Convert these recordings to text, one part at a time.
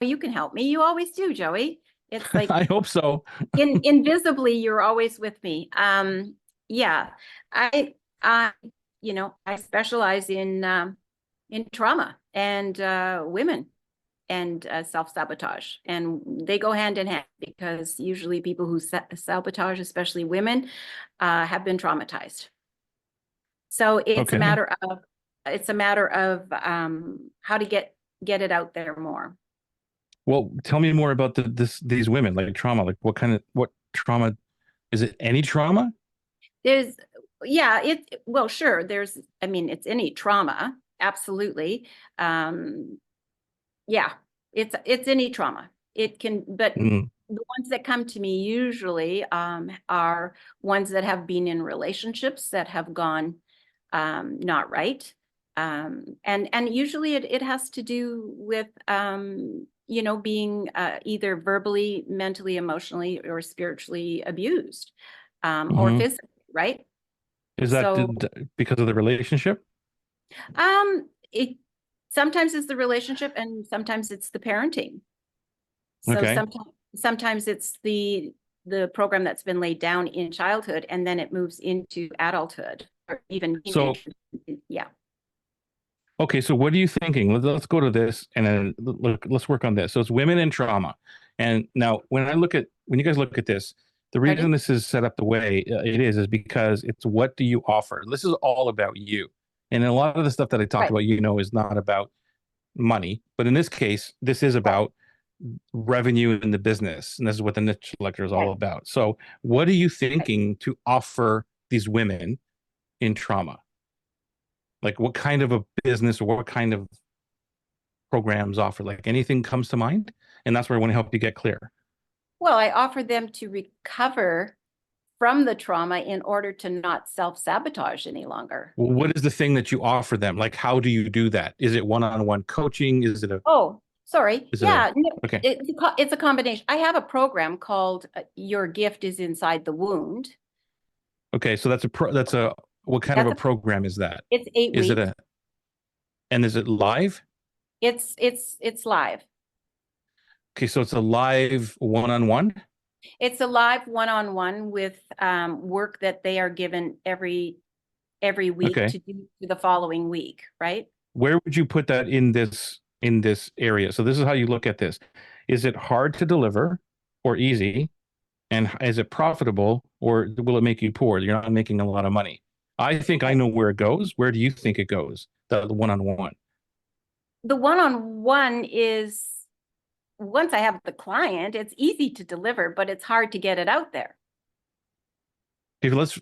you can help me. You always do, Joey. It's like I hope so. invisibly, you're always with me. Yeah, I, I, I specialize in trauma and women and self-sabotage, and they go hand in hand because usually people who sabotage, especially women, have been traumatized. So Okay. it's a matter of how to get it out there more. Well, tell me more about these women, like trauma. Like what trauma is it? Any trauma? There's, yeah, well, sure. I mean, it's any trauma, absolutely. Um, yeah, it's any trauma. It can, but Mm, the ones that come to me usually are ones that have been in relationships that have gone not right. And usually it has to do with being either verbally, mentally, emotionally, or spiritually abused, or hmm. physically, right? Is that So because of the relationship? it sometimes it's the relationship and sometimes it's the parenting. So Okay. sometimes it's the program that's been laid down in childhood and then it moves into adulthood or even So, teenage. Yeah. okay, so what are you thinking? Let's go to this and then let's work on this. So it's women and trauma. And now when you guys look at this, the reason Pardon? this is set up the way it is because it's what do you offer? This is all about you. And a lot of the stuff that I talk Right. about, is not about money, but in this case, this is Right. about revenue in the business. And this is what the niche selector is all Right. about. So what are you Right. thinking to offer these women in trauma? Like what kind of a business or what kind of programs offer? Like anything comes to mind? And that's where I want to help you get clear. Well, I offer them to recover from the trauma in order to not self-sabotage any longer. Well, what is the thing that you offer them? Like how do you do that? Is it one-on-one coaching? Oh, sorry. Is it a Yeah, no, okay. it's a combination. I have a program called Your Gift is Inside the Wound. Okay, so that's a what kind of That's a program is that? it's eight Is it weeks. a and is it live? It's live. Okay, so it's a live one-on-one? It's a live one-on-one with work that they are given every week Okay. to do the following week, right? Where would you put that in this area? So this is how you look at this. Is it hard to deliver or easy? And is it profitable or will it make you poor? You're not making a lot of money. I think I Right. know where it goes. Where do you think it goes? The one-on-one. The one-on-one is once I have the client, it's easy to deliver, but it's hard to get it out there. Okay, let's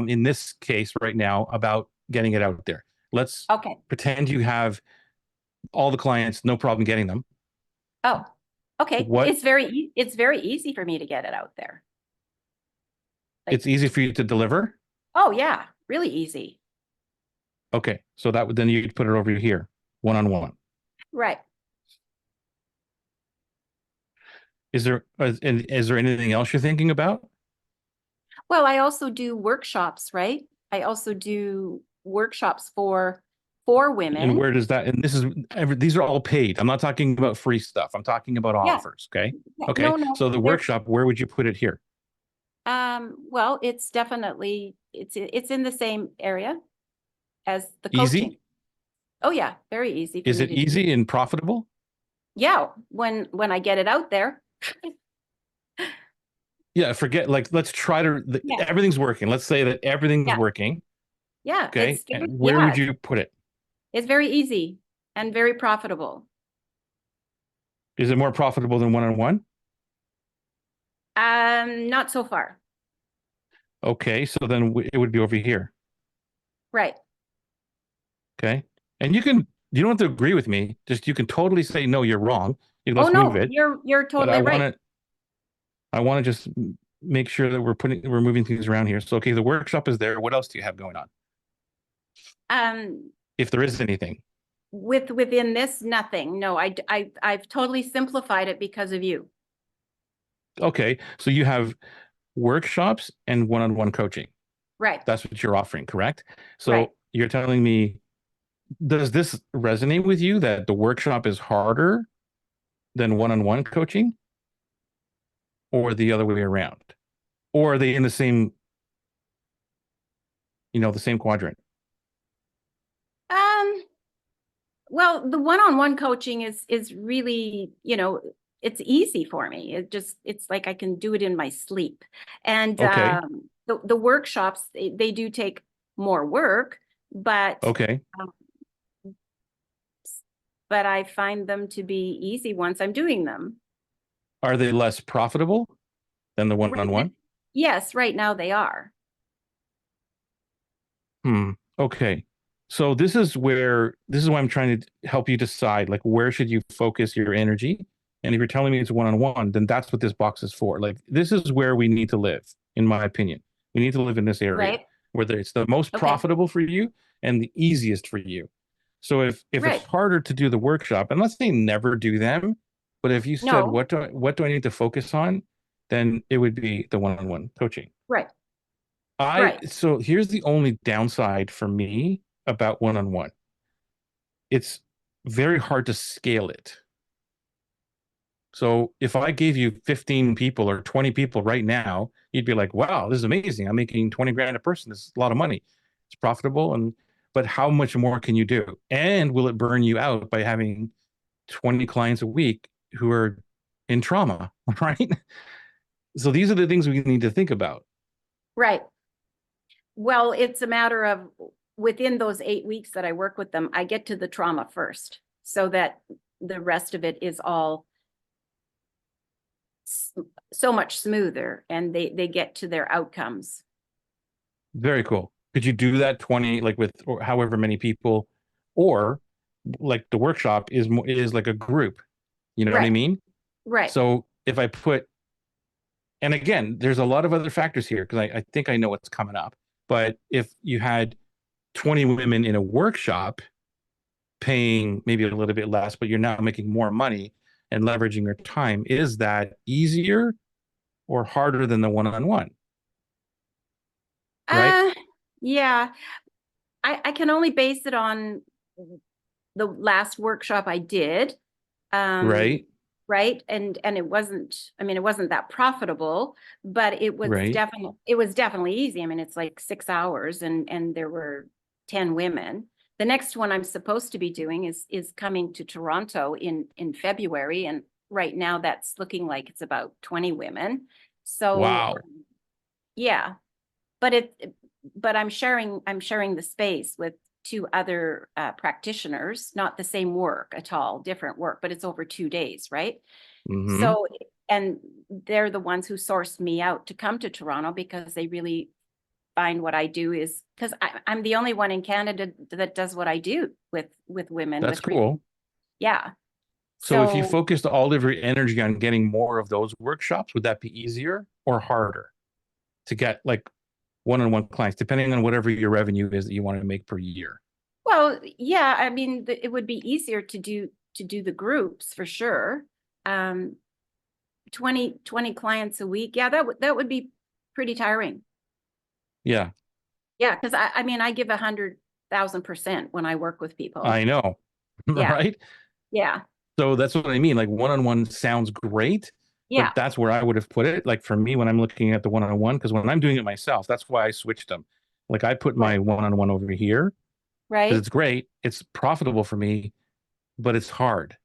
in this case right now about getting it out there. Let's Okay. pretend you have all the clients, no problem getting them. Oh, okay. What It's very easy for me to get it out there. Like, it's easy for you to deliver. oh yeah, really easy. Okay, so that would then you'd put it over here, one-on-one. Right. Is there anything else you're thinking about? Well, I also do workshops, right? I also do workshops for And women. where does that? And these are all paid. I'm not talking about free stuff. I'm talking about Yeah. offers. Okay. Okay. No, no. So the They're workshop, where would you put it here? well, it's definitely it's in the same area as the coaching. Easy? Oh yeah, very easy for Is me it to do. easy and profitable? Yeah, when I get it out there. Yeah. Forget like let's try to. Yeah. Everything's working. Let's say that everything's Yeah. working. Yeah, Okay. And where would you put it? it's very easy and very profitable. Is it more profitable than one-on-one? Not so far. Okay. So then it would be over here. Right. Okay. And you don't have to agree with me. Just you can totally say no, you're wrong. Oh Let's move no, it. you're But totally right. I want to just make sure that we're moving things around here. So okay, the workshop is there. What else do you have going on? Um, If there is anything. within this, nothing. No, I've totally simplified it because of you. Okay. So you have workshops and one-on-one coaching. Right. That's what you're offering, correct? Right. So you're telling me Does this resonate with you that the workshop is harder than one-on-one coaching, or the other way around? Or are they in the same, the same quadrant? Um, well, the one-on-one coaching is really, it's easy for me. It's like I can do it in my sleep. And Okay. the workshops, they do take more work, but Okay. um, but I find them to be easy once I'm doing them. Are they less profitable than the Right. one-on-one? Yes, right now they are. Hmm. Okay. So this is why I'm trying to help you decide, like, where should you focus your energy? And if you're telling me it's one-on-one, then that's what this box is for. Like, this is where we need to live, in my opinion. We need to live in this area, Right. whether it's the most Okay. profitable for you and the easiest for you. So if it's Right. harder to do the workshop, and let's say never do them, but if you said, No. what do I need to focus on, then it would be the one-on-one coaching. Right. I Right. so here's the only downside for me about one-on-one. It's very hard to scale it. So if I gave you 15 people or 20 people right now, you'd be like, wow, this is amazing. I'm making 20 grand a person. This is a lot of money. It's profitable. But how much more can you do? And will it burn you out by having 20 clients a week who are in trauma, right? So these are the things we need to think about. Right. Well, it's a matter of within those 8 weeks that I work with them, I get to the trauma first so that the rest of it is all so much smoother and they get to their outcomes. Very cool. Could you do that 20, like, with or however many people, or like the workshop is like a group, you know what I Right. mean? Right. So if I put, and again, there's a lot of other factors here because I think I know what's coming up. But if you had 20 women in a workshop paying maybe a little bit less, but you're now making more money and leveraging your time, is that easier or harder than the one-on-one, right? Uh, yeah. I can only base it on the last workshop I did. Um, Right, right. And it wasn't, I mean, it wasn't that profitable, but right. it was definitely easy. I mean, it's like 6 hours and there were 10 women. The next one I'm supposed to be doing is coming to Toronto in February. And right now that's looking like it's about 20 women. So Wow. yeah, but but I'm sharing the space with two other practitioners, not the same work at all, different work, but it's over 2 days, right? Mm-hmm. So, and they're the ones who sourced me out to come to Toronto because they really find what I do is because I'm the only one in Canada that does what I do with women That's with cool. yeah. So if you So, focused all of your energy on getting more of those workshops, would that be easier or harder to get, like, one-on-one clients, depending on whatever your revenue is that you want to make per year? well, yeah, I mean, it would be easier to do the groups for sure. Um, 20 clients a week. Yeah, that would be pretty tiring. Yeah, Yeah, because I mean I give 100,000% when I work with people. I know. Yeah, Right? yeah, So that's what I mean. Like, one-on-one sounds great, but yeah, that's where I would have put it. Like, for me, when I'm looking at the one-on-one, because when I'm doing it myself, that's why I switched them. Like, I put my right, one-on-one over here because right, it's great. It's profitable for me, but it's hard.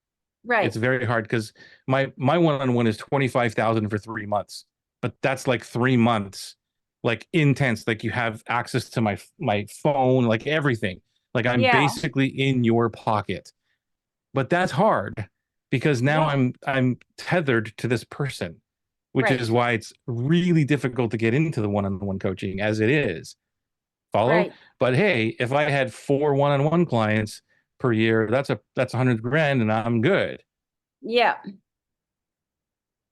It's right. very hard because my one-on-one is 25,000 for 3 months, but that's like 3 months, like, intense. Like, you have access to my phone, like everything. Like, I'm Yeah, basically in your pocket. But that's hard because now yeah, I'm tethered to this person, which is right, why it's really difficult to get into the one-on-one coaching as it is. Follow? right. But hey, if I had four one-on-one clients per year, that's 100 grand and I'm good. Yeah,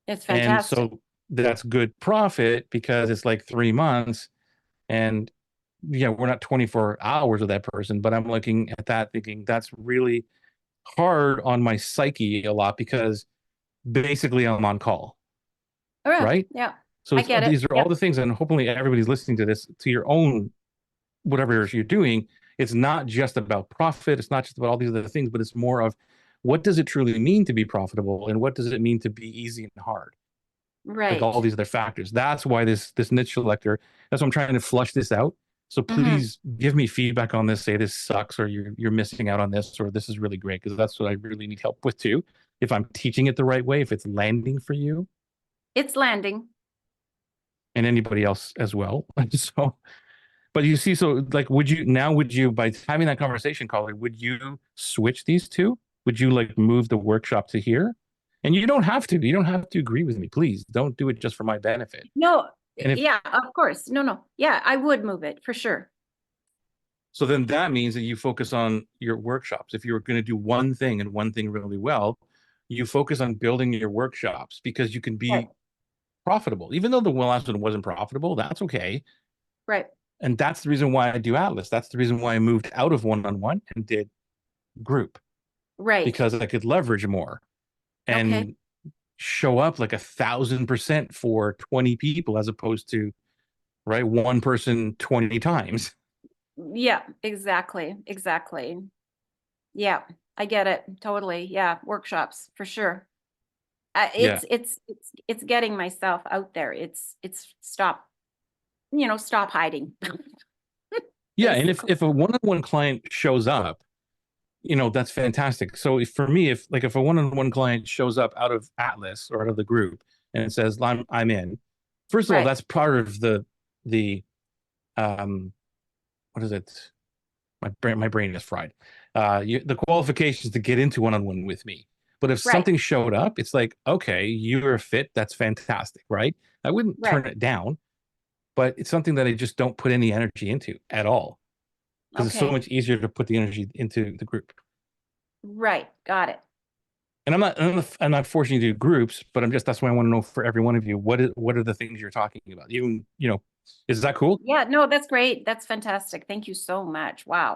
it's And fantastic. so that's good profit because it's like 3 months, and yeah, we're not 24 hours with that person, but I'm looking at that thinking that's really hard on my psyche a lot because basically I'm on call, Oh, yeah, right? yeah, So I it's get it. these are all Yep, the things, and hopefully everybody's listening to this to your own whatever you're doing. It's not just about profit. It's not just about all these other things, but it's more of what does it truly mean to be profitable and what does it mean to be easy and hard? Like all Right. these other factors. That's why this niche selector, that's why I'm trying to flush this out. So Hmm. please give me feedback on this. Say this sucks, or you're missing out on this, or this is really great, because that's what I really need help with too. If I'm teaching it the right way, if it's landing for you It's landing. and anybody else as well. So, but you see, so like, would you by having that conversation, Colli, would you switch these two? Would you like move the workshop to here? And you don't have to. You don't have to agree with me. Please don't do it just for my benefit. No, And if yeah, of course. No, no. Yeah, I would move it for sure. so, then that means that you focus on your workshops. If you're going to do one thing and one thing really well, you focus on building your workshops because you can Right. be profitable. Even though the last one wasn't profitable, that's okay. Right. And that's the reason why I do Atlas. That's the reason why I moved out of one-on-one and did group, Right. because I could leverage more Okay. and show up like 1,000% for 20 people as opposed to, right, one person 20 times. Yeah, exactly. Exactly. Yeah, I get it. Totally. Yeah, workshops for sure. Yeah. It's getting myself out there. It's stop, stop hiding, Yeah. And basically. if a one-on-one client shows up, that's fantastic. So for me, if a one-on-one client shows up out of Atlas or out of the group and it says I'm in, first of all, Right. that's part of the um what is it? My brain is fried. The qualifications to get into one-on-one with me. But if Right. something showed up, it's like, okay, you're a fit. That's fantastic, right? I wouldn't Right. turn it down, but it's something that I just don't put any energy into at all because it's so Okay. much easier to put the energy into the group. Right. Got it. And I'm not forcing you to do groups, but that's why I want to know for every one of you, what are the things you're talking about? Is that cool? Yeah, no, that's great. That's fantastic. Thank you so much. Wow.